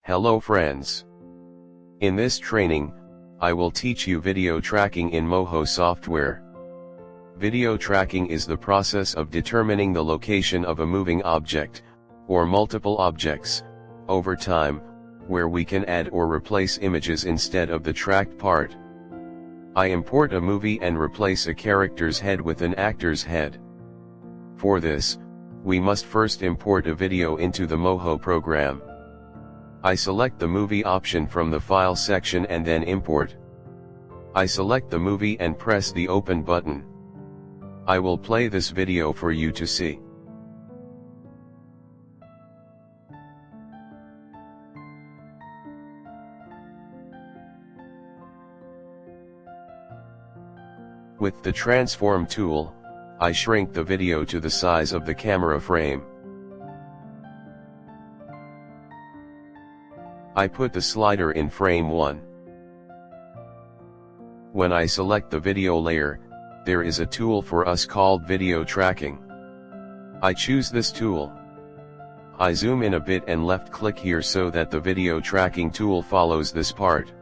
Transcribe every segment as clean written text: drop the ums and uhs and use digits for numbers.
Hello friends. In this training, I will teach you video tracking in MOHO software. Video tracking is the process of determining the location of a moving object, or multiple objects, over time, where we can add or replace images instead of the tracked part. I import a movie and replace a character's head with an actor's head. For this, we must first import a video into the MOHO program. I select the movie option from the File section and then Import. I select the movie and press the Open button. I will play this video for you to see. With the Transform tool, I shrink the video to the size of the camera frame. I put the slider in frame 1. When I select the video layer, there is a tool for us called video tracking. I choose this tool. I zoom in a bit and left click here so that the video tracking tool follows this part.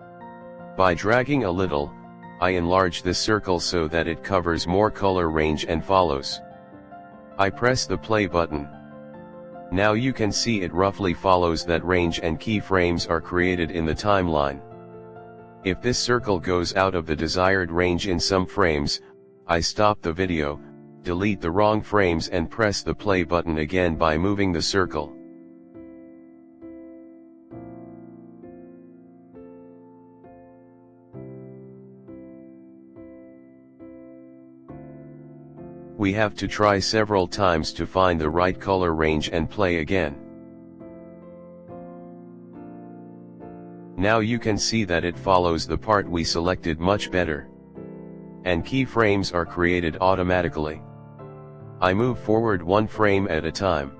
By dragging a little, I enlarge this circle so that it covers more color range and follows. I press the play button. Now you can see it roughly follows that range and keyframes are created in the timeline. If this circle goes out of the desired range in some frames, I stop the video, delete the wrong frames and press the play button again by moving the circle. We have to try several times to find the right color range and play again. Now you can see that it follows the part we selected much better. And keyframes are created automatically. I move forward one frame at a time.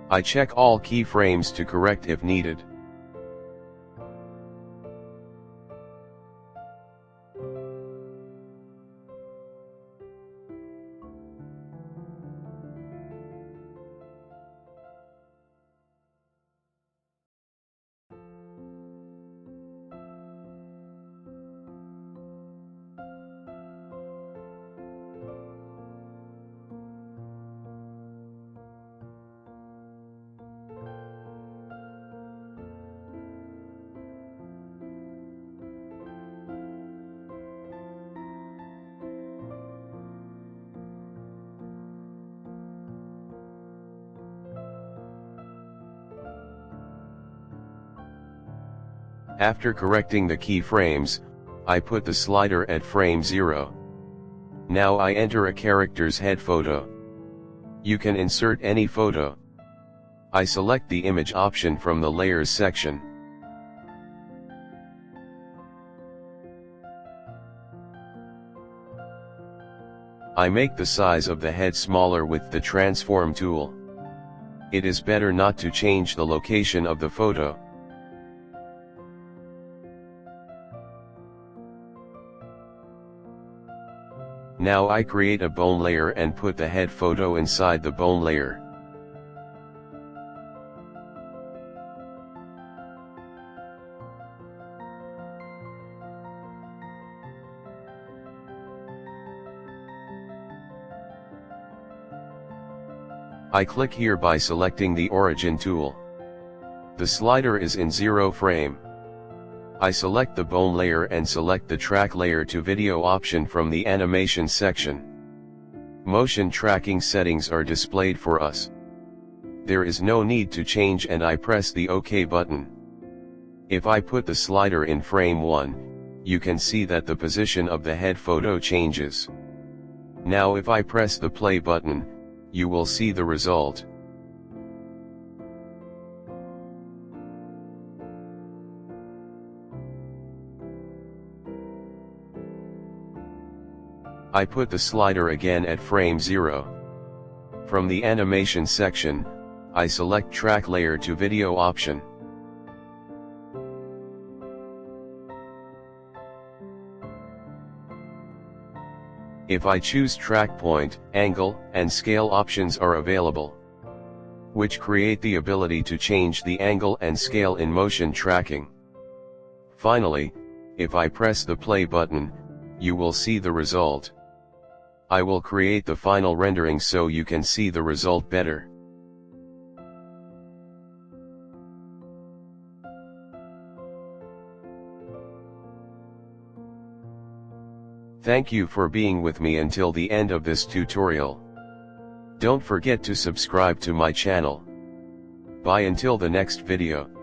I check all keyframes to correct if needed. After correcting the keyframes, I put the slider at frame 0. Now I enter a character's head photo. You can insert any photo. I select the image option from the Layers section. I make the size of the head smaller with the Transform tool. It is better not to change the location of the photo. Now I create a bone layer and put the head photo inside the bone layer. I click here by selecting the Origin tool. The slider is in 0 frame. I select the bone layer and select the track layer to video option from the animation section. Motion tracking settings are displayed for us. There is no need to change and I press the OK button. If I put the slider in frame 1, you can see that the position of the head photo changes. Now if I press the play button, you will see the result. I put the slider again at frame 0. From the animation section, I select track layer to video option. If I choose track point, angle, and scale options are available, which create the ability to change the angle and scale in motion tracking. Finally, if I press the play button, you will see the result. I will create the final rendering so you can see the result better. Thank you for being with me until the end of this tutorial. Don't forget to subscribe to my channel. Bye until the next video.